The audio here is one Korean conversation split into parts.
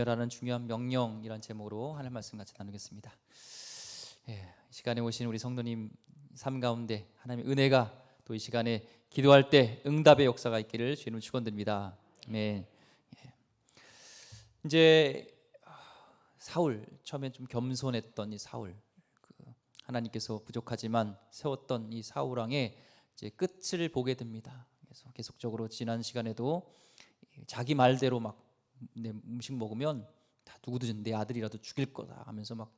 라는 중요한 명령이란 제목으로 하나님 말씀 같이 나누겠습니다. 이 시간에 오신 우리 성도님 삶 가운데 하나님의 은혜가 또 이 시간에 기도할 때 응답의 역사가 있기를 주님을 축원드립니다. 네. 이제 사울, 처음엔 좀 겸손했던 이 사울, 하나님께서 부족하지만 세웠던 이 사울 왕의 이제 끝을 보게 됩니다. 그래서 계속적으로 지난 시간에도 자기 말대로 막 내 음식 먹으면 다 누구든 내 아들이라도 죽일 거다 하면서 막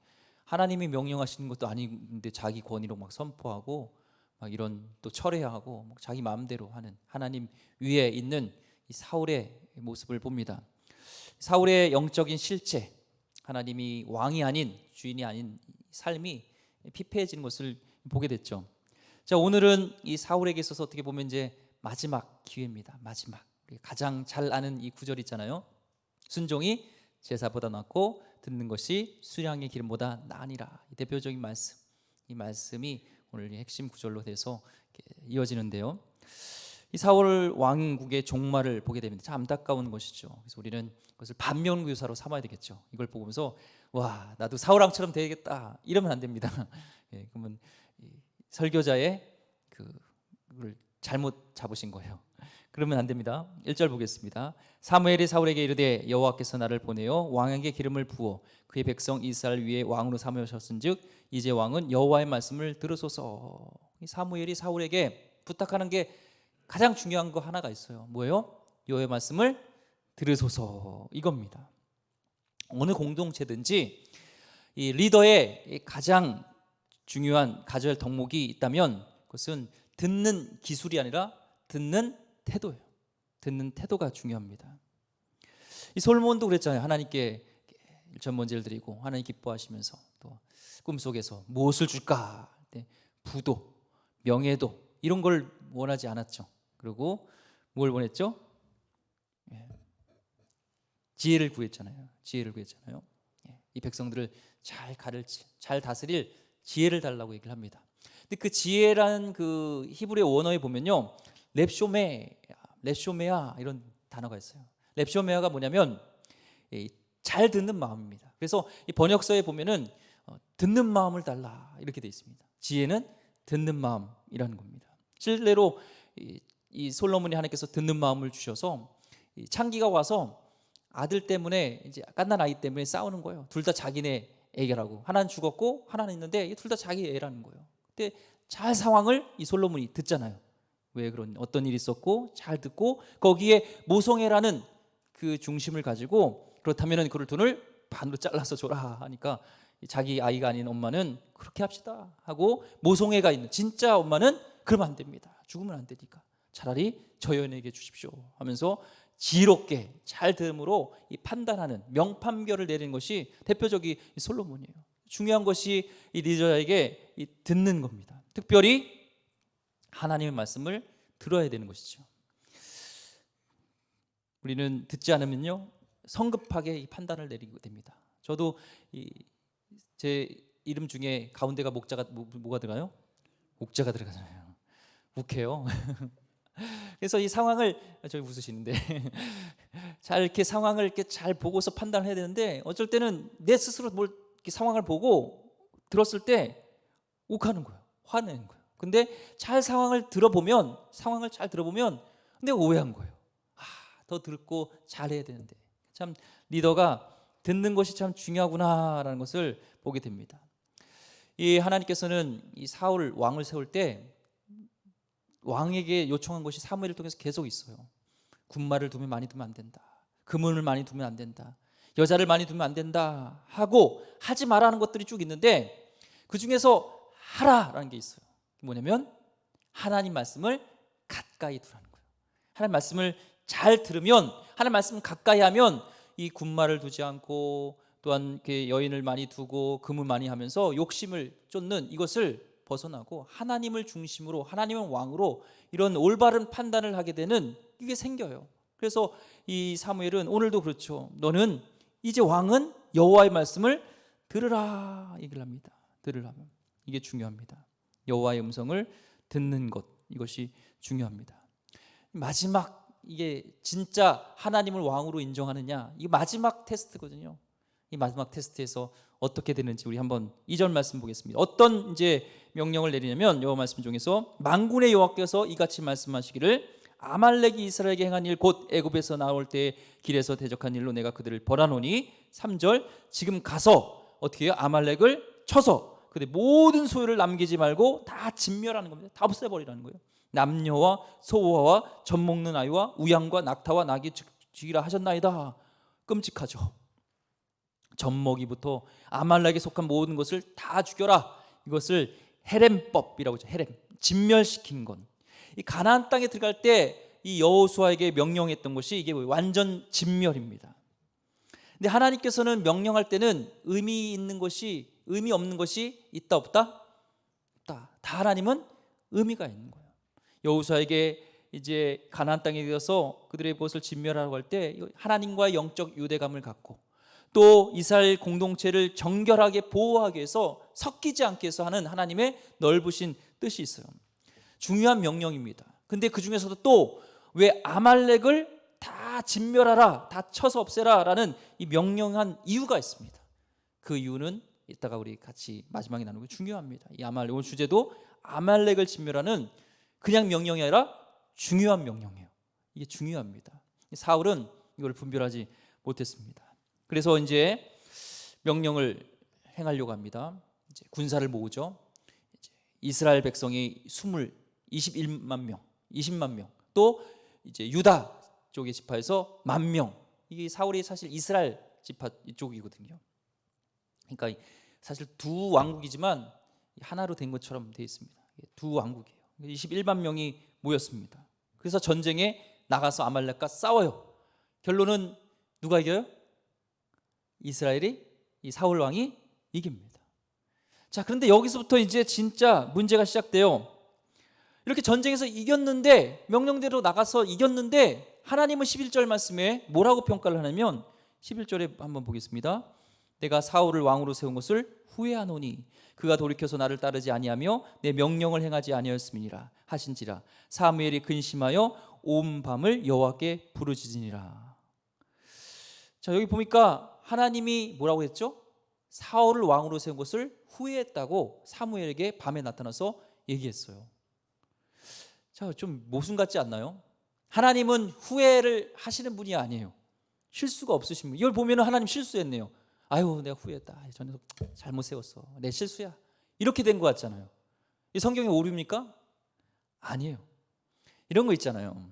하나님이 명령하시는 것도 아닌데 자기 권위로 막 선포하고 막 이런 또 철회하고 막 자기 마음대로 하는 하나님 위에 있는 이 사울의 모습을 봅니다. 사울의 영적인 실체, 하나님이 왕이 아닌 주인이 아닌 삶이 피폐해지는 것을 보게 됐죠. 자, 오늘은 이 사울에게 있어서 어떻게 보면 이제 마지막 기회입니다. 마지막 가장 잘 아는 이 구절 있잖아요. 순종이 제사보다 낫고 듣는 것이 수량의 기름보다 나으니라. 이 대표적인 말씀, 이 말씀이 오늘 핵심 구절로 돼서 이어지는데요. 이 사울 왕국의 종말을 보게 됩니다. 참 안타까운 것이죠. 그래서 우리는 그것을 반면교사로 삼아야 되겠죠. 이걸 보면서 와, 나도 사울 왕처럼 되겠다 이러면 안 됩니다. 그러면 설교자의 그걸 잘못 잡으신 거예요. 그러면 안 됩니다. 1절 보겠습니다. 사무엘이 사울에게 이르되 여호와께서 나를 보내어 왕에게 기름을 부어 그의 백성 이스라엘 위에 왕으로 삼으셨은즉 이제 왕은 여호와의 말씀을 들으소서. 사무엘이 사울에게 부탁하는 게 가장 중요한 거 하나가 있어요. 뭐예요? 여호와의 말씀을 들으소서, 이겁니다. 어느 공동체든지 이 리더의 가장 중요한 가져야 할 덕목이 있다면 그것은 듣는 기술이 아니라 듣는 태도예요. 듣는 태도가 중요합니다. 이 솔로몬도 그랬잖아요. 하나님께 일천번제를 드리고 하나님 기뻐하시면서 또 꿈속에서 무엇을 줄까? 부도, 명예도 이런 걸 원하지 않았죠. 그리고 뭘 원했죠? 지혜를 구했잖아요. 지혜를 구했잖아요. 이 백성들을 잘 가르칠, 잘 다스릴 지혜를 달라고 얘기를 합니다. 근데 그 지혜라는 그 히브리 원어에 보면요, 렙쇼메아 이런 단어가 있어요. 렙쇼메아가 뭐냐면 잘 듣는 마음입니다. 그래서 이 번역서에 보면은 듣는 마음을 달라 이렇게 돼 있습니다. 지혜는 듣는 마음이라는 겁니다. 실제로 이 솔로몬이 하나님께서 듣는 마음을 주셔서 창기가 와서 아들 때문에 이제 갓난 아이 때문에 싸우는 거예요. 둘 다 자기네 애라고. 하나는 죽었고 하나는 있는데 둘 다 자기 애라는 거예요. 근데 잘 상황을 이 솔로몬이 듣잖아요. 왜 그런 어떤 일이 있었고 잘 듣고 거기에 모성애라는 그 중심을 가지고 그렇다면은 그를 돈을 반으로 잘라서 줘라 하니까 자기 아이가 아닌 엄마는 그렇게 합시다 하고 모성애가 있는 진짜 엄마는 그러면 안 됩니다. 죽으면 안 되니까 차라리 저 여인에게 주십시오 하면서 지혜롭게 잘 들음으로 이 판단하는 명판결을 내리는 것이 대표적인 솔로몬이에요. 중요한 것이 이 리더에게 이 듣는 겁니다. 특별히 하나님의 말씀을 들어야 되는 것이죠. 우리는 듣지 않으면요 성급하게 이 판단을 내리게 됩니다. 저도 제 이름 중에 가운데가 목자가 뭐가 들어가요? 옥자가 들어가잖아요. 욱해요. 그래서 이 상황을 저희 웃으시는데 잘 이렇게 상황을 이렇게 잘 보고서 판단을 해야 되는데 어쩔 때는 내 스스로 뭘 이렇게 상황을 보고 들었을 때 욱하는 거예요. 화내는 거예요. 근데 상황을 잘 들어보면 내가 오해한 거예요. 더 듣고 잘해야 되는데 참 리더가 듣는 것이 참 중요하구나라는 것을 보게 됩니다. 이 하나님께서는 이 사울 왕을 세울 때 왕에게 요청한 것이 사무엘을 통해서 계속 있어요. 군마를 두면 많이 두면 안 된다. 금은을 많이 두면 안 된다. 여자를 많이 두면 안 된다 하고 하지 말라는 것들이 쭉 있는데 그 중에서 하라라는 게 있어요. 뭐냐면 하나님 말씀을 가까이 두라는 거예요. 하나님 말씀을 잘 들으면 하나님 말씀을 가까이 하면 이 군마를 두지 않고 또한 여인을 많이 두고 금을 많이 하면서 욕심을 쫓는 이것을 벗어나고 하나님을 중심으로 하나님은 왕으로 이런 올바른 판단을 하게 되는 이게 생겨요. 그래서 이 사무엘은 오늘도 그렇죠. 너는 이제 왕은 여호와의 말씀을 들으라 얘기를 합니다. 들으라면 이게 중요합니다. 여호와의 음성을 듣는 것 이것이 중요합니다. 마지막 이게 진짜 하나님을 왕으로 인정하느냐, 이 마지막 테스트거든요. 이 마지막 테스트에서 어떻게 되는지 우리 한번 2절 말씀 보겠습니다. 어떤 이제 명령을 내리냐면 여호와 말씀 중에서 만군의 여호와께서 이같이 말씀하시기를 아말렉이 이스라엘에게 행한 일 곧 애굽에서 나올 때 길에서 대적한 일로 내가 그들을 벌하노니 3절 지금 가서 어떻게 해요? 아말렉을 쳐서 그들 모든 소유를 남기지 말고 다 진멸하는 겁니다. 다 없애버리라는 거예요. 남녀와 소아와 젖 먹는 아이와 우양과 낙타와 낙이 죽이라 하셨나이다. 끔찍하죠. 젖먹이부터 아말렉에 속한 모든 것을 다 죽여라. 이것을 헤렘법이라고 하죠. 헤렘, 진멸시킨 건. 이 가나안 땅에 들어갈 때 이 여호수아에게 명령했던 것이 이게 완전 진멸입니다. 근데 하나님께서는 명령할 때는 의미 있는 것이 의미 없는 것이 있다 없다? 없다. 다 하나님은 의미가 있는 거예요. 여호수아에게 이제 가나안 땅에 들어서 그들의 것을 진멸하라고 할 때 하나님과의 영적 유대감을 갖고 또 이스라엘 공동체를 정결하게 보호하기 위해서 섞이지 않게 해서 하는 하나님의 넓으신 뜻이 있어요. 중요한 명령입니다. 근데 그 중에서도 또 왜 아말렉을 다 진멸하라, 다 쳐서 없애라 라는 이 명령한 이유가 있습니다. 그 이유는 이따가 우리 같이 마지막에 나누고 중요합니다. 이 아말렉, 오늘 주제도 아말렉을 진멸하는 그냥 명령이 아니라 중요한 명령이에요. 이게 중요합니다. 사울은 이걸 분별하지 못했습니다. 그래서 이제 명령을 행하려고 합니다. 이제 군사를 모으죠. 이제 이스라엘 백성이 21만 명, 20만 명, 또 이제 유다 쪽의 지파에서 10,000명. 이게 사울이 사실 이스라엘 지파 이쪽이거든요. 그러니까 사실 두 왕국이지만 하나로 된 것처럼 되어 있습니다. 두 왕국이에요. 21만 명이 모였습니다. 그래서 전쟁에 나가서 아말렉과 싸워요. 결론은 누가 이겨요? 이스라엘이, 이 사울 왕이 이깁니다. 자, 그런데 여기서부터 이제 진짜 문제가 시작돼요. 이렇게 전쟁에서 이겼는데, 명령대로 나가서 이겼는데 하나님은 11절 말씀에 뭐라고 평가를 하냐면 11절에 한번 보겠습니다. 내가 사울을 왕으로 세운 것을 후회하노니 그가 돌이켜서 나를 따르지 아니하며 내 명령을 행하지 아니하였음이니라 하신지라. 사무엘이 근심하여 온 밤을 여호와께 부르짖으니라. 자, 여기 보니까 하나님이 뭐라고 했죠? 사울을 왕으로 세운 것을 후회했다고 사무엘에게 밤에 나타나서 얘기했어요. 자, 좀 모순 같지 않나요? 하나님은 후회를 하시는 분이 아니에요. 실수가 없으신 분. 이걸 보면 하나님 실수했네요. 아유, 내가 후회했다. 저 녀석 잘못 세웠어. 내 실수야. 이렇게 된 것 같잖아요. 이 성경에 오류입니까? 아니에요. 이런 거 있잖아요.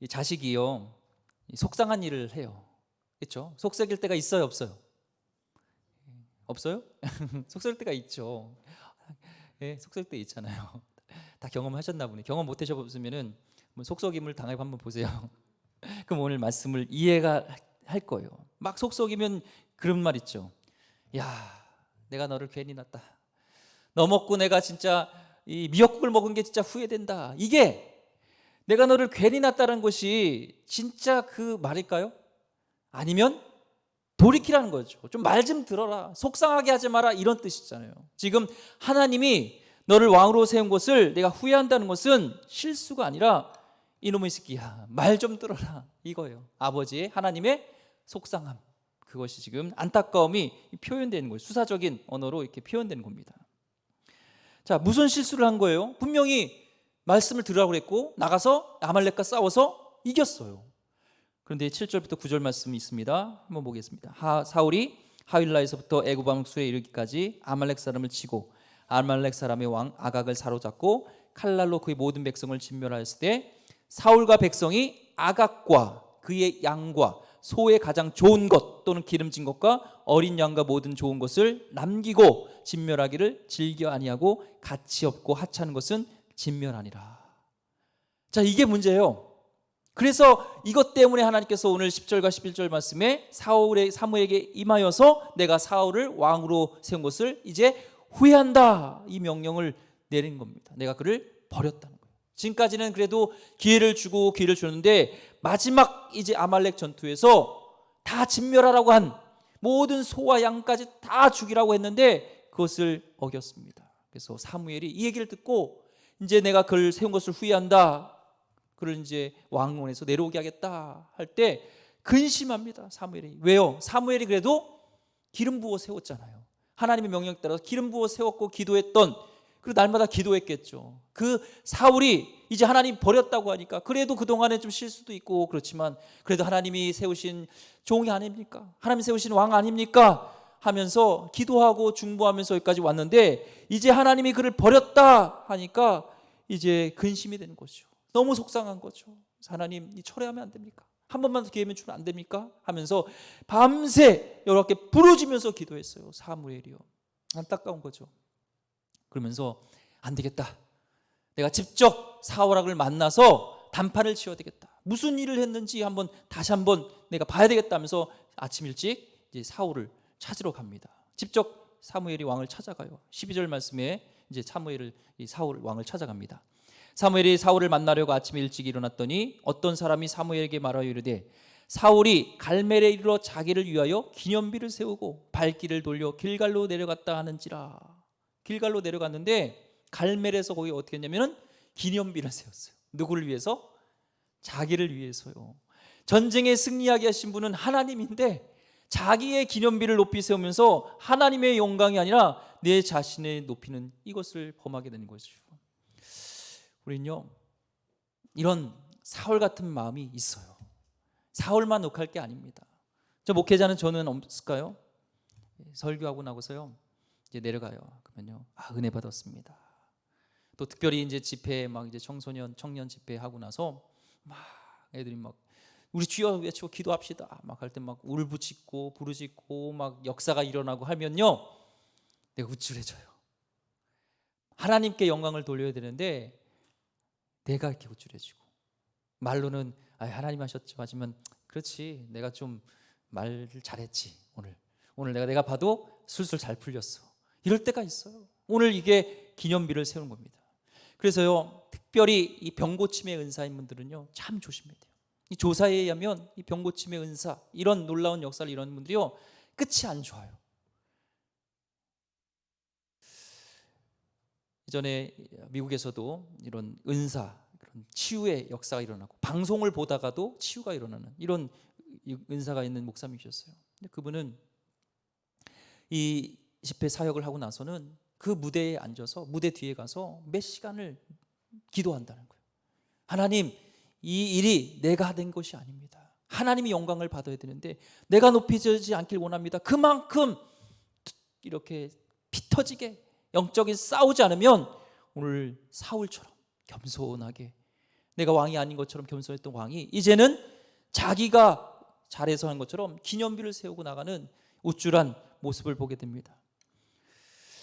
이 자식이요, 속상한 일을 해요. 그렇죠? 속삭일 때가 있어요, 없어요? 없어요? 속삭일 때가 있죠. 네, 속삭일 때 있잖아요. 다 경험하셨나 보네. 경험 못 하셔보시면은 속썩임을 당해 한번 보세요. 그럼 오늘 말씀을 이해가 할 거예요. 막 속썩이면 그런 말 있죠. 야, 내가 너를 괜히 낳았다. 너 먹고 내가 진짜 이 미역국을 먹은 게 진짜 후회된다. 이게 내가 너를 괜히 낳았다는 것이 진짜 그 말일까요? 아니면 돌이키라는 거죠. 좀 말 좀 들어라. 속상하게 하지 마라. 이런 뜻이잖아요. 지금 하나님이 너를 왕으로 세운 것을 내가 후회한다는 것은 실수가 아니라 이놈의 새끼야, 말 좀 들어라, 이거예요. 아버지의, 하나님의 속상함, 그것이 지금 안타까움이 표현되는 거예요. 수사적인 언어로 이렇게 표현되는 겁니다. 자, 무슨 실수를 한 거예요? 분명히 말씀을 들으라고 그랬고 나가서 아말렉과 싸워서 이겼어요. 그런데 7절부터 9절 말씀이 있습니다. 한번 보겠습니다. 사울이 하윌라에서부터 애굽 왕수에 이르기까지 아말렉 사람을 치고 아말렉 사람의 왕 아각을 사로잡고 칼날로 그의 모든 백성을 진멸하였을 때 사울과 백성이 아각과 그의 양과 소의 가장 좋은 것 또는 기름진 것과 어린 양과 모든 좋은 것을 남기고 진멸하기를 즐겨 아니하고 가치 없고 하찮은 것은 진멸하니라. 자, 이게 문제예요. 그래서 이것 때문에 하나님께서 오늘 10절과 11절 말씀에 사무엘에게 임하여서 내가 사울을 왕으로 세운 것을 이제 후회한다, 이 명령을 내린 겁니다. 내가 그를 버렸다는 거예요. 지금까지는 그래도 기회를 주고 기회를 줬는데 마지막 이제 아말렉 전투에서 다 진멸하라고 한 모든 소와 양까지 다 죽이라고 했는데 그것을 어겼습니다. 그래서 사무엘이 이 얘기를 듣고 이제 내가 그를 세운 것을 후회한다, 그를 이제 왕원에서 내려오게 하겠다 할 때 근심합니다. 사무엘이. 왜요? 사무엘이 그래도 기름 부어 세웠잖아요. 하나님의 명령에 따라서 기름 부어 세웠고 기도했던, 그리고 날마다 기도했겠죠. 그 사울이 이제 하나님 버렸다고 하니까 그래도 그동안에 좀 실수도 있고 그렇지만 그래도 하나님이 세우신 종이 아닙니까? 하나님 세우신 왕 아닙니까? 하면서 기도하고 중보하면서 여기까지 왔는데 이제 하나님이 그를 버렸다 하니까 이제 근심이 되는 거죠. 너무 속상한 거죠. 하나님, 이 철회하면 안 됩니까? 한 번만 더 기회면 주면 안 됩니까? 하면서 밤새 여호와께 부르짖으면서 기도했어요. 사무엘이요. 안타까운 거죠. 그러면서 안 되겠다. 내가 직접 사울왕을 만나서 단판을 지어야 되겠다. 무슨 일을 했는지 다시 한번 내가 봐야 되겠다 하면서 아침 일찍 이제 사울을 찾으러 갑니다. 직접 사무엘이 왕을 찾아가요. 12절 말씀에 이제 사울 왕을 찾아갑니다. 사무엘이 사울을 만나려고 아침에 일찍 일어났더니 어떤 사람이 사무엘에게 말하여 이르되 사울이 갈멜에 이르러 자기를 위하여 기념비를 세우고 발길을 돌려 길갈로 내려갔다 하는지라. 길갈로 내려갔는데 갈멜에서 거기 어떻게 했냐면은 기념비를 세웠어요. 누구를 위해서? 자기를 위해서요. 전쟁에 승리하게 하신 분은 하나님인데 자기의 기념비를 높이 세우면서 하나님의 영광이 아니라 내 자신의 높이는 이것을 범하게 되는 것이죠. 우리는요, 이런 사울 같은 마음이 있어요. 사울만 욕할 게 아닙니다. 저 목회자는 저는 없을까요? 설교하고 나고서요 이제 내려가요. 그러면요, 은혜 받았습니다. 또 특별히 이제 집회 막 이제 청년 집회 하고 나서 막 애들이 막 우리 주여 외치고 기도합시다 막 할 때 막 울부짖고 부르짖고 막 역사가 일어나고 하면요, 내가 우쭐해져요. 하나님께 영광을 돌려야 되는데 내가 이렇게 우쭐해지고, 말로는 하나님 하셨죠 하지만 그렇지, 내가 좀 말을 잘했지, 오늘 내가 봐도 술술 잘 풀렸어, 이럴 때가 있어요. 오늘 이게 기념비를 세우는 겁니다. 그래서요, 특별히 이 병고침의 은사인 분들은요 참 조심해야 돼요. 이 조사에 의하면 이 병고침의 은사, 이런 놀라운 역사를 이루는 분들이요 끝이 안 좋아요. 예전에 미국에서도 이런 은사, 그런 치유의 역사가 일어나고 방송을 보다가도 치유가 일어나는 이런 은사가 있는 목사님이셨어요. 근데 그분은 이 집회 사역을 하고 나서는 그 무대에 앉아서 무대 뒤에 가서 몇 시간을 기도한다는 거예요. 하나님, 이 일이 내가 된 것이 아닙니다. 하나님이 영광을 받아야 되는데 내가 높이지지 않길 원합니다. 그만큼 이렇게 피 터지게 영적인 싸우지 않으면 오늘 사울처럼 겸손하게, 내가 왕이 아닌 것처럼 겸손했던 왕이 이제는 자기가 잘해서 한 것처럼 기념비를 세우고 나가는 우쭐한 모습을 보게 됩니다.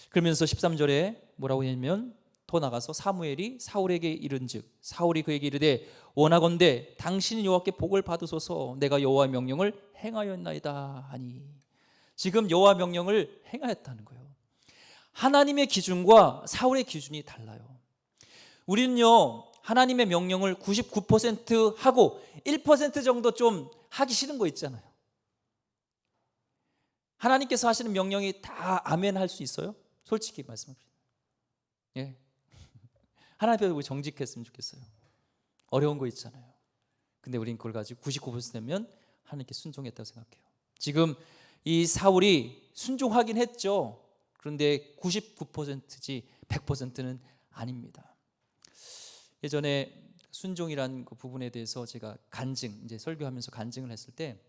그러면서 13절에 뭐라고 하냐면, 더 나가서 사무엘이 사울에게 이른즉 사울이 그에게 이르되 원하건대 당신이 여호와께 복을 받으소서, 내가 여호와의 명령을 행하였나이다 하니. 지금 여호와 명령을 행하였다는 거예요. 하나님의 기준과 사울의 기준이 달라요. 우리는요 하나님의 명령을 99% 하고 1% 정도 좀 하기 싫은 거 있잖아요. 하나님께서 하시는 명령이 다 아멘 할 수 있어요? 솔직히 말씀합시다. 예. 하나님 앞에 정직했으면 좋겠어요. 어려운 거 있잖아요. 근데 우린 그걸 가지고 99% 되면 하나님께 순종했다고 생각해요. 지금 이 사울이 순종하긴 했죠. 그런데 99%지 100%는 아닙니다. 예전에 순종이란 그 부분에 대해서 제가 이제 설교하면서 간증을 했을 때,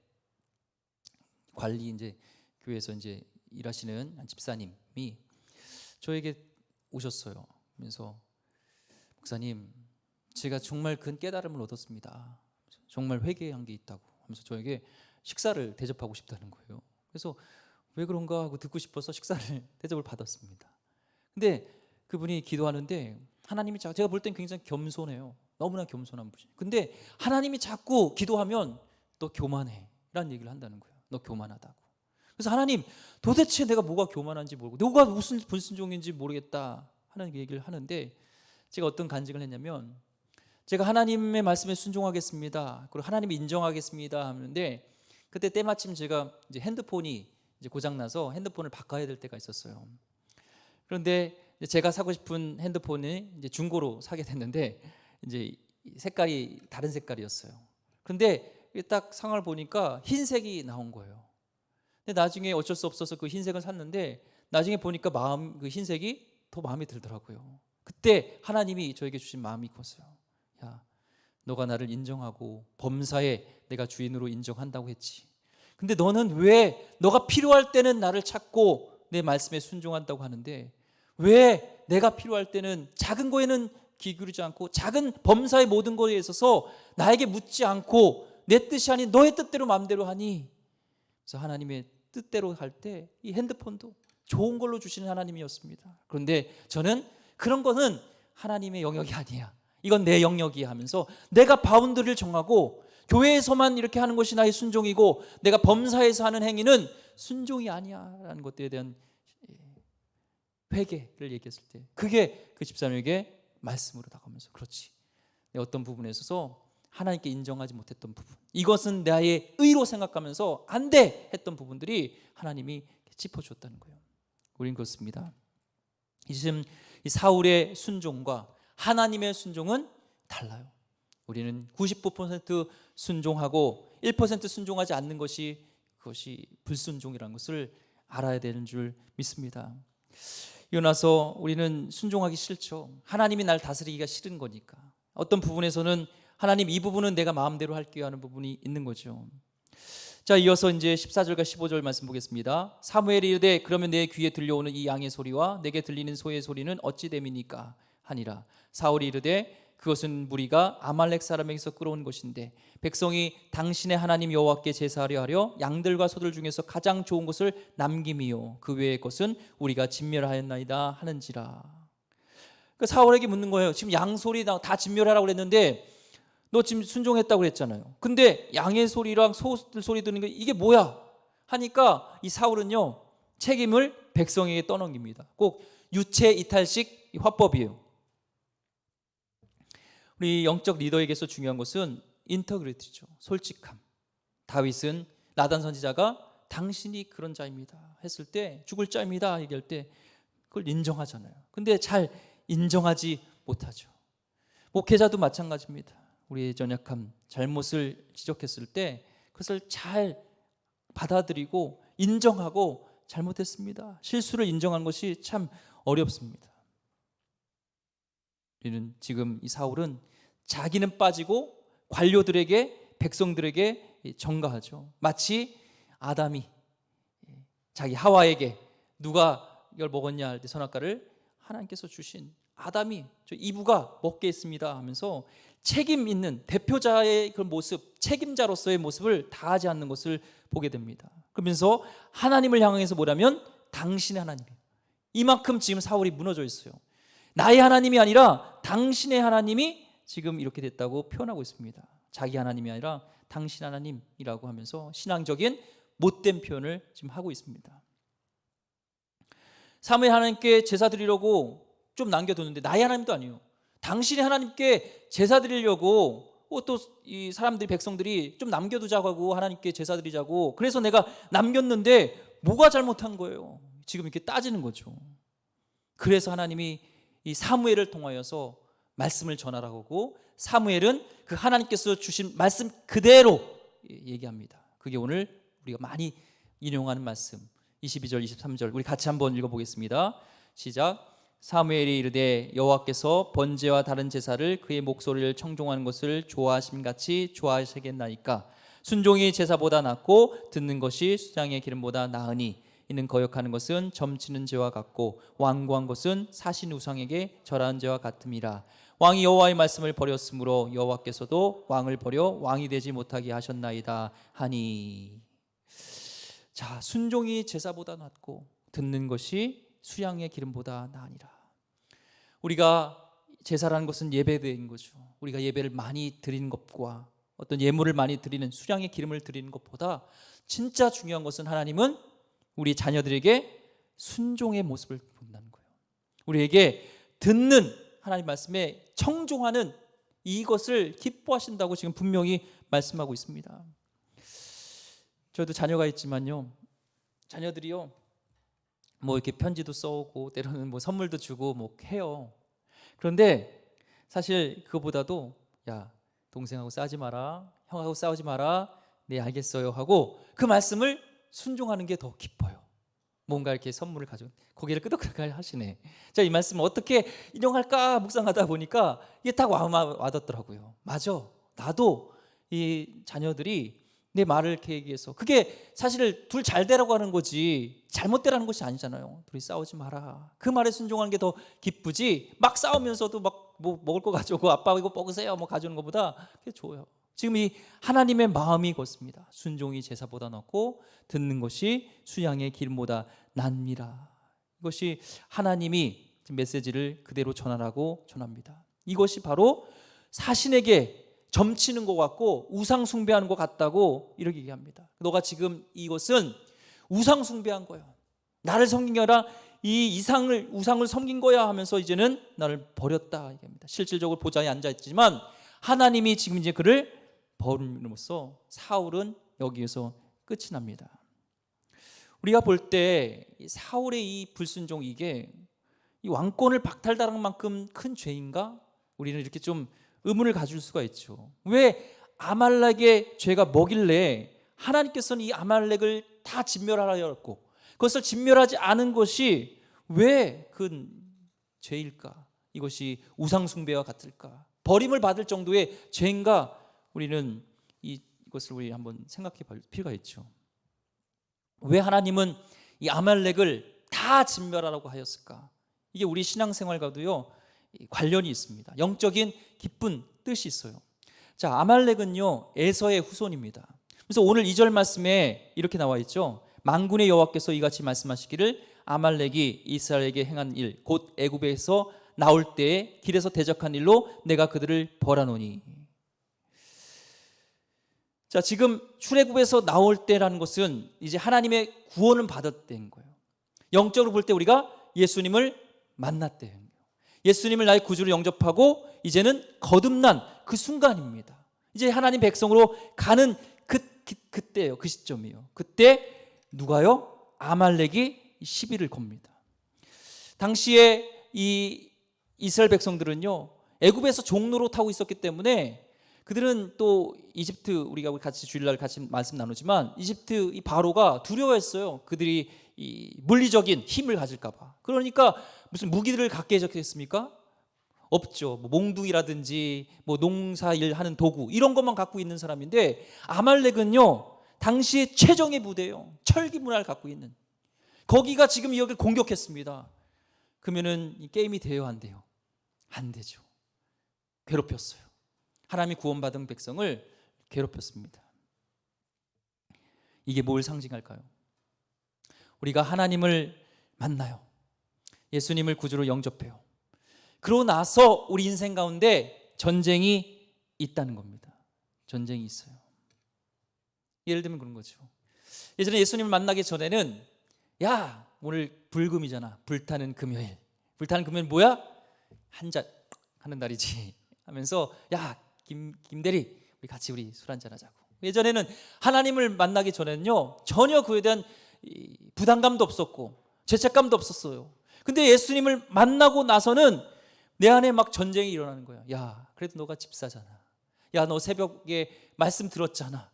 관리 이제 교회에서 이제 일하시는 한 집사님이 저에게 오셨어요. 그래서 목사님, 제가 정말 큰 깨달음을 얻었습니다. 정말 회개한 게 있다고 하면서 저에게 식사를 대접하고 싶다는 거예요. 그래서 왜 그런가 하고 듣고 싶어서 식사를 대접을 받았습니다. 근데 그분이 기도하는데 하나님이 제가 볼 땐 굉장히 겸손해요. 너무나 겸손한 분이에요. 근데 하나님이 자꾸 기도하면 너 교만해 라는 얘기를 한다는 거예요. 너 교만하다고. 그래서 하나님, 도대체 내가 뭐가 교만한지 모르고 너가 무슨 불순종인지 모르겠다 하는 얘기를 하는데, 제가 어떤 간증을 했냐면, 제가 하나님의 말씀에 순종하겠습니다, 그리고 하나님이 인정하겠습니다 하는데, 그때 때마침 제가 이제 핸드폰이 이제 고장나서 핸드폰을 바꿔야 될 때가 있었어요. 그런데 제가 사고 싶은 핸드폰이 이제 중고로 사게 됐는데, 이제 색깔이 다른 색깔이었어요. 그런데 딱 상황을 보니까 흰색이 나온 거예요. 근데 나중에 어쩔 수 없어서 그 흰색을 샀는데 나중에 보니까 그 흰색이 더 마음에 들더라고요. 그때 하나님이 저에게 주신 마음이 컸어요. 야, 너가 나를 인정하고 범사에 내가 주인으로 인정한다고 했지. 근데 너는 왜 너가 필요할 때는 나를 찾고 내 말씀에 순종한다고 하는데 왜 내가 필요할 때는 작은 거에는 귀 기울이지 않고 작은 범사의 모든 것에 있어서 나에게 묻지 않고 내 뜻이 아닌 너의 뜻대로 마음대로 하니? 그래서 하나님의 뜻대로 할 때 이 핸드폰도 좋은 걸로 주시는 하나님이었습니다. 그런데 저는 그런 거는 하나님의 영역이 아니야, 이건 내 영역이야 하면서 내가 바운드를 정하고 교회에서만 이렇게 하는 것이 나의 순종이고 내가 범사에서 하는 행위는 순종이 아니야 라는 것들에 대한 회개를 얘기했을 때 그게 그 집사님에게 말씀으로 다가오면서 그렇지, 내 어떤 부분에 있어서 하나님께 인정하지 못했던 부분, 이것은 나의 의로 생각하면서 안 돼 했던 부분들이 하나님이 짚어줬다는 거예요. 우린 그렇습니다. 지금 이 사울의 순종과 하나님의 순종은 달라요. 우리는 99% 순종하고 1% 순종하지 않는 것이 그것이 불순종이라는 것을 알아야 되는 줄 믿습니다. 일어나서 우리는 순종하기 싫죠. 하나님이 날 다스리기가 싫은 거니까. 어떤 부분에서는 하나님 이 부분은 내가 마음대로 할게요 하는 부분이 있는 거죠. 자, 이어서 이제 14절과 15절 말씀 보겠습니다. 사무엘이 이르되 그러면 내 귀에 들려오는 이 양의 소리와 내게 들리는 소의 소리는 어찌 됨이니까 하니라. 사울이 이르되 그것은 무리가 아말렉 사람에게서 끌어온 것인데 백성이 당신의 하나님 여호와께 제사하려 하려 양들과 소들 중에서 가장 좋은 것을 남김이요 그 외의 것은 우리가 진멸하였나이다 하는지라. 그 사울에게 묻는 거예요. 지금 양 소리 다 진멸하라고 그랬는데 너 지금 순종했다고 그랬잖아요. 근데 양의 소리랑 소들 소리 듣는 게 이게 뭐야 하니까 이 사울은요 책임을 백성에게 떠넘깁니다. 꼭 유체 이탈식 화법이에요. 우리 영적 리더에게서 중요한 것은 인터그리티죠. 솔직함. 다윗은 나단 선지자가 당신이 그런 자입니다 했을 때, 죽을 자입니다 얘기할 때 그걸 인정하잖아요. 근데 잘 인정하지 못하죠. 목회자도 마찬가지입니다. 우리의 연약함, 잘못을 지적했을 때 그것을 잘 받아들이고 인정하고 잘못했습니다, 실수를 인정하는 것이 참 어렵습니다. 우리는 지금 이 사울은 자기는 빠지고 관료들에게 백성들에게 전가하죠. 마치 아담이 자기 하와에게 누가 이걸 먹었냐 할 때 선악과를 하나님께서 주신 아담이 저 이브가 먹게 했습니다 하면서 책임 있는 대표자의 그 모습, 책임자로서의 모습을 다하지 않는 것을 보게 됩니다. 그러면서 하나님을 향해서 뭐라면 당신의 하나님이에요. 이만큼 지금 사울이 무너져 있어요. 나의 하나님이 아니라 당신의 하나님이 지금 이렇게 됐다고 표현하고 있습니다. 자기 하나님이 아니라 당신 하나님이라고 하면서 신앙적인 못된 표현을 지금 하고 있습니다. 사무엘 하나님께 제사 드리려고 좀 남겨뒀는데 나의 하나님도 아니에요. 당신의 하나님께 제사 드리려고 또 이 사람들이 백성들이 좀 남겨두자고 하고 하나님께 제사 드리자고 그래서 내가 남겼는데 뭐가 잘못한 거예요? 지금 이렇게 따지는 거죠. 그래서 하나님이 이 사무엘을 통하여서 말씀을 전하라고 하고 사무엘은 그 하나님께서 주신 말씀 그대로 얘기합니다. 그게 오늘 우리가 많이 인용하는 말씀 22절 23절 우리 같이 한번 읽어보겠습니다. 시작. 사무엘이 이르되 여호와께서 번제와 다른 제사를 그의 목소리를 청종하는 것을 좋아하심같이 좋아하시겠나이까. 순종이 제사보다 낫고 듣는 것이 수장의 기름보다 나으니 이는 거역하는 것은 점치는 죄와 같고 완고한 것은 사신 우상에게 절하는 죄와 같음이라. 왕이 여호와의 말씀을 버렸으므로 여호와께서도 왕을 버려 왕이 되지 못하게 하셨나이다 하니. 자, 순종이 제사보다 낫고 듣는 것이 수양의 기름보다 나으니라. 우리가 제사라는 것은 예배인 거죠. 우리가 예배를 많이 드리는 것과 어떤 예물을 많이 드리는 수양의 기름을 드리는 것보다 진짜 중요한 것은 하나님은 우리 자녀들에게 순종의 모습을 본다는 거예요. 우리에게 듣는 하나님 말씀에 청종하는 이것을 기뻐하신다고 지금 분명히 말씀하고 있습니다. 저도 자녀가 있지만요, 자녀들이요 뭐 이렇게 편지도 써오고 때로는 뭐 선물도 주고 뭐 해요. 그런데 사실 그거보다도 야, 동생하고 싸우지 마라, 형하고 싸우지 마라, 네 알겠어요 하고 그 말씀을 순종하는 게 더 기뻐요. 뭔가 이렇게 선물을 가지고 고개를 끄덕끄덕 하시네. 자, 이 말씀을 어떻게 인용할까 묵상하다 보니까 이게 딱 와닿더라고요. 맞아, 나도 이 자녀들이 내 말을 이렇게 얘기해서, 그게 사실 둘 잘 되라고 하는 거지 잘못되라는 것이 아니잖아요. 둘이 싸우지 마라, 그 말에 순종하는 게 더 기쁘지, 막 싸우면서도 막 뭐 먹을 거 가져오고 아빠 이거 먹으세요 뭐 가져오는 것보다 그게 좋아요. 지금 이 하나님의 마음이 그렇습니다. 순종이 제사보다 낫고 듣는 것이 수양의 기름보다 납니다. 이것이 하나님이 메시지를 그대로 전하라고 전합니다. 이것이 바로 사신에게 점치는 것 같고 우상 숭배하는 것 같다고 이렇게 얘기합니다. 너가 지금 이것은 우상 숭배한 거야, 나를 섬긴 게 아니라 이 우상을 섬긴 거야 하면서 이제는 나를 버렸다 얘기합니다. 실질적으로 보좌에 앉아 있지만 하나님이 지금 이제 그를 버림으로써 사울은 여기에서 끝이 납니다. 우리가 볼 때 사울의 이 불순종, 이게 이 왕권을 박탈당한 만큼 큰 죄인가? 우리는 이렇게 좀 의문을 가질 수가 있죠. 왜 아말렉의 죄가 뭐길래 하나님께서는 이 아말렉을 다 진멸하라 하였고 그것을 진멸하지 않은 것이 왜 큰 죄일까? 이것이 우상숭배와 같을까? 버림을 받을 정도의 죄인가? 우리는 이것을 우리 한번 생각해 볼 필요가 있죠. 왜 하나님은 이 아말렉을 다 진멸하라고 하였을까? 이게 우리 신앙생활과도요 관련이 있습니다. 영적인 깊은 뜻이 있어요. 자, 아말렉은요 에서의 후손입니다. 그래서 오늘 2절 말씀에 이렇게 나와 있죠. 만군의 여호와께서 이같이 말씀하시기를 아말렉이 이스라엘에게 행한 일 곧 애굽에서 나올 때에 길에서 대적한 일로 내가 그들을 벌하노니. 자, 지금 출애굽에서 나올 때라는 것은 이제 하나님의 구원을 받았다는 거예요. 영적으로 볼 때 우리가 예수님을 만났대요. 예수님을 나의 구주로 영접하고 이제는 거듭난 그 순간입니다. 이제 하나님 백성으로 가는 그때예요. 그 시점이에요. 그때 누가요? 아말렉이 시비를 겁니다. 당시에 이 이스라엘 백성들은요 애굽에서 종로로 타고 있었기 때문에 그들은 또 이집트, 우리가 같이 주일날 같이 말씀 나누지만 이집트 이 바로가 두려워했어요. 그들이 이 물리적인 힘을 가질까 봐. 그러니까 무슨 무기들을 갖게 해줬겠습니까? 없죠. 뭐 몽둥이라든지 뭐 농사일 하는 도구 이런 것만 갖고 있는 사람인데 아말렉은요 당시의 최정예 부대예요. 철기 문화를 갖고 있는. 거기가 지금 여기를 공격했습니다. 그러면은 이 게임이 돼요, 안 돼요? 안 되죠. 괴롭혔어요. 하나님이 구원받은 백성을 괴롭혔습니다. 이게 뭘 상징할까요? 우리가 하나님을 만나요. 예수님을 구주로 영접해요. 그러고 나서 우리 인생 가운데 전쟁이 있다는 겁니다. 전쟁이 있어요. 예를 들면 그런 거죠. 예전에 예수님을 만나기 전에는 야, 오늘 불금이잖아. 불타는 금요일. 불타는 금요일 뭐야? 한잔 하는 날이지 하면서 야, 김대리 우리 같이 술 한잔 하자고. 예전에는 하나님을 만나기 전에는요 전혀 그에 대한 부담감도 없었고 죄책감도 없었어요. 근데 예수님을 만나고 나서는 내 안에 막 전쟁이 일어나는 거야. 야, 그래도 너가 집사잖아. 야, 너 새벽에 말씀 들었잖아.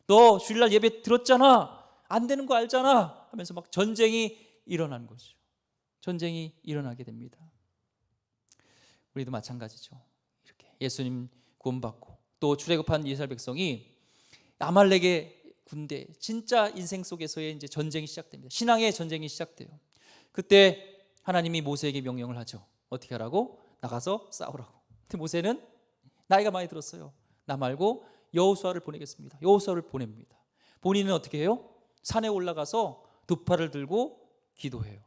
너 주일날 예배 들었잖아. 안 되는 거 알잖아 하면서 막 전쟁이 일어나는 거죠. 전쟁이 일어나게 됩니다. 우리도 마찬가지죠. 이렇게 예수님 구원받고 또 출애굽한 이스라엘 백성이 아말렉의 군대, 진짜 인생 속에서의 이제 전쟁이 시작됩니다. 신앙의 전쟁이 시작돼요. 그때 하나님이 모세에게 명령을 하죠. 어떻게 하라고? 나가서 싸우라고. 근데 모세는 나이가 많이 들었어요. 나 말고 여호수아를 보내겠습니다. 여호수아를 보냅니다. 본인은 어떻게 해요? 산에 올라가서 두 팔을 들고 기도해요.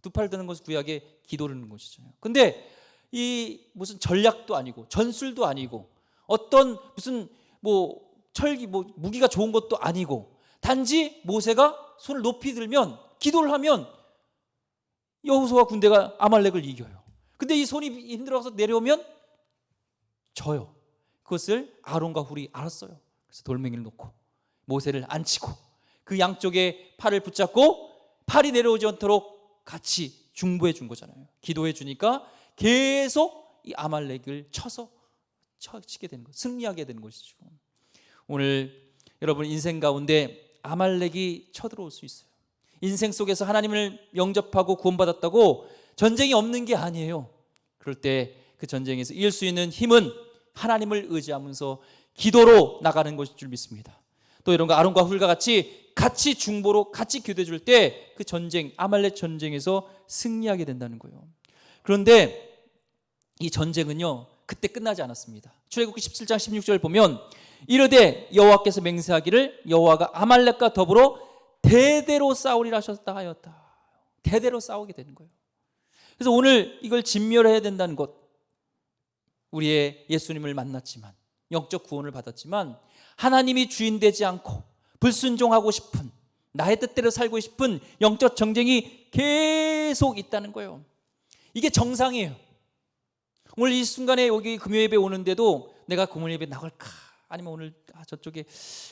두 팔을 드는 것은 구약의 기도를 하는 것이잖아요. 근데 이 무슨 전략도 아니고 전술도 아니고 어떤 무슨 뭐 철기 뭐 무기가 좋은 것도 아니고 단지 모세가 손을 높이 들면 기도를 하면 여호수아 군대가 아말렉을 이겨요. 근데 이 손이 힘들어서 내려오면 져요. 그것을 아론과 훌이 알았어요. 그래서 돌멩이를 놓고 모세를 앉히고 그 양쪽에 팔을 붙잡고 팔이 내려오지 않도록 같이 중보해 준 거잖아요. 기도해 주니까 계속 이 아말렉을 쳐서 치게 되는 것, 승리하게 되는 것이죠. 오늘 여러분 인생 가운데 아말렉이 쳐들어올 수 있어요. 인생 속에서 하나님을 영접하고 구원받았다고 전쟁이 없는 게 아니에요. 그럴 때 그 전쟁에서 이길 수 있는 힘은 하나님을 의지하면서 기도로 나가는 것일 줄 믿습니다. 또 이런 거 아론과 훌과 같이 중보로 같이 기도해 줄 때 그 전쟁, 아말렉 전쟁에서 승리하게 된다는 거예요. 그런데 이 전쟁은요 그때 끝나지 않았습니다. 출애굽기 17장 16절 보면 이르되 여호와께서 맹세하기를 여호와가 아말렉과 더불어 대대로 싸우리라 하셨다 하였다. 대대로 싸우게 되는 거예요. 그래서 오늘 이걸 진멸해야 된다는 것, 우리의 예수님을 만났지만 영적 구원을 받았지만 하나님이 주인 되지 않고 불순종하고 싶은, 나의 뜻대로 살고 싶은 영적 정쟁이 계속 있다는 거예요. 이게 정상이에요. 오늘 이 순간에 여기 금요예배 오는데도 내가 금요예배 나갈까, 아니면 오늘 저쪽에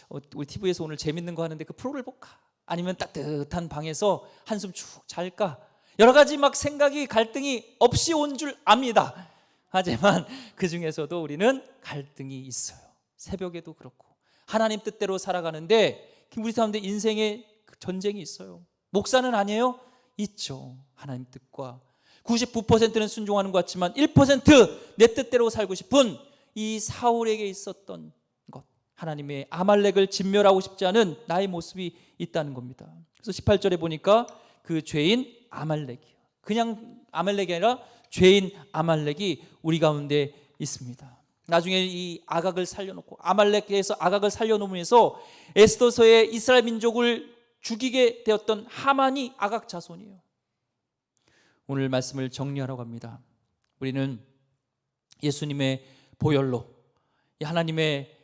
우리 TV에서 오늘 재밌는 거 하는데 그 프로를 볼까, 아니면 따뜻한 방에서 한숨 쭉 잘까, 여러 가지 막 생각이, 갈등이 없이 온 줄 압니다. 하지만 그 중에서도 우리는 갈등이 있어요. 새벽에도 그렇고 하나님 뜻대로 살아가는데 우리 사람들 인생에 전쟁이 있어요. 목사는 아니에요? 있죠. 하나님 뜻과 99%는 순종하는 것 같지만 1% 내 뜻대로 살고 싶은 이 사울에게 있었던 것, 하나님의 아말렉을 진멸하고 싶지 않은 나의 모습이 있다는 겁니다. 그래서 18절에 보니까 그 죄인 아말렉이요, 그냥 아말렉이 아니라 죄인 아말렉이 우리 가운데 있습니다. 나중에 이 아각을 살려놓고, 아말렉에서 아각을 살려놓으면서 에스더서의 이스라엘 민족을 죽이게 되었던 하만이 아각 자손이에요. 오늘 말씀을 정리하라고 합니다. 우리는 예수님의 보혈로 하나님의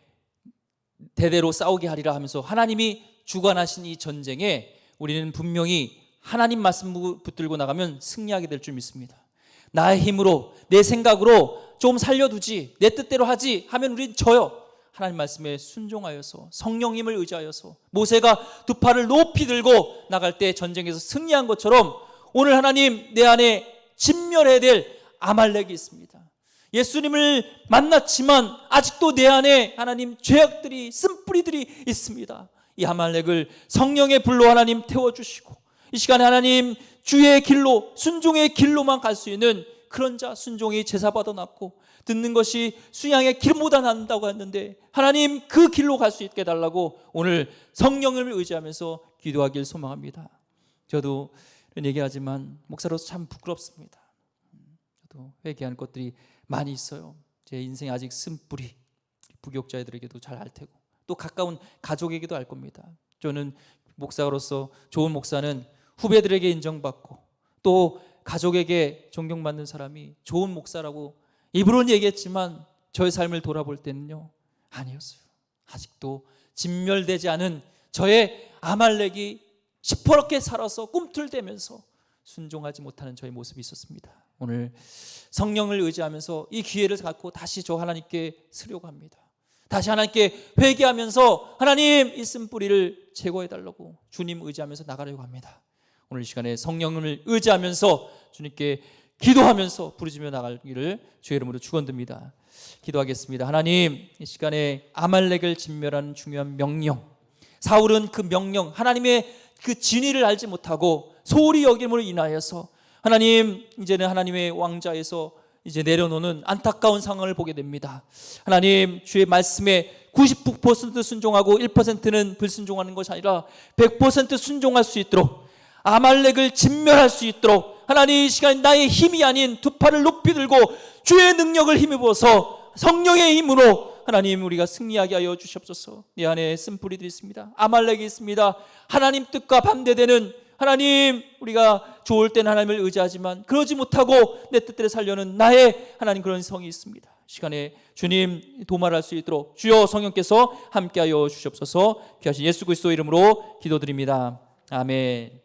대대로 싸우게 하리라 하면서 하나님이 주관하신 이 전쟁에 우리는 분명히 하나님 말씀 붙들고 나가면 승리하게 될 줄 믿습니다. 나의 힘으로, 내 생각으로 좀 살려두지, 내 뜻대로 하지 하면 우린 져요. 하나님 말씀에 순종하여서, 성령님을 의지하여서 모세가 두 팔을 높이 들고 나갈 때 전쟁에서 승리한 것처럼 오늘 하나님 내 안에 진멸해야 될 아말렉이 있습니다. 예수님을 만났지만 아직도 내 안에 하나님 죄악들이, 쓴뿌리들이 있습니다. 이 아말렉을 성령의 불로 하나님 태워주시고 이 시간에 하나님 주의 길로, 순종의 길로만 갈 수 있는 그런 자, 순종이 제사받아 낫고 듣는 것이 수양의 길보다 낫다고 했는데 하나님 그 길로 갈 수 있게 해달라고 오늘 성령을 의지하면서 기도하길 소망합니다. 저도 이런 얘기하지만 목사로서 참 부끄럽습니다. 저도 회개할 것들이 많이 있어요. 제 인생에 아직 쓴뿌리, 부교육자들에게도 잘 알 테고 또 가까운 가족에게도 알 겁니다. 저는 목사로서 좋은 목사는 후배들에게 인정받고 또 가족에게 존경받는 사람이 좋은 목사라고 입으로는 얘기했지만 저의 삶을 돌아볼 때는요, 아니었어요. 아직도 진멸되지 않은 저의 아말렉이 시퍼렇게 살아서 꿈틀대면서 순종하지 못하는 저의 모습이 있었습니다. 오늘 성령을 의지하면서 이 기회를 갖고 다시 저 하나님께 쓰려고 합니다. 다시 하나님께 회개하면서 하나님 이 쓴뿌리를 제거해달라고 주님 의지하면서 나가려고 합니다. 오늘 이 시간에 성령을 의지하면서 주님께 기도하면서 부르짖며 나가기를 주의 이름으로 축원드립니다. 기도하겠습니다. 하나님, 이 시간에 아말렉을 진멸하는 중요한 명령, 사울은 그 명령, 하나님의 그 진위를 알지 못하고 소홀히 여김으로 인하여서 하나님 이제는 하나님의 왕좌에서 이제 내려놓는 안타까운 상황을 보게 됩니다. 하나님 주의 말씀에 99% 순종하고 1%는 불순종하는 것이 아니라 100% 순종할 수 있도록, 아말렉을 진멸할 수 있도록 하나님 이 시간 나의 힘이 아닌 두 팔을 높이 들고 주의 능력을 힘입어서 성령의 힘으로 하나님 우리가 승리하게 하여 주시옵소서. 내 안에 쓴뿌리들이 있습니다. 아말렉이 있습니다. 하나님 뜻과 반대되는, 하나님 우리가 좋을 때는 하나님을 의지하지만 그러지 못하고 내 뜻대로 살려는 나의 하나님 그런 성이 있습니다. 시간에 주님 도말할 수 있도록 주여 성령께서 함께하여 주시옵소서. 귀하신 예수 그리스도 이름으로 기도드립니다. 아멘.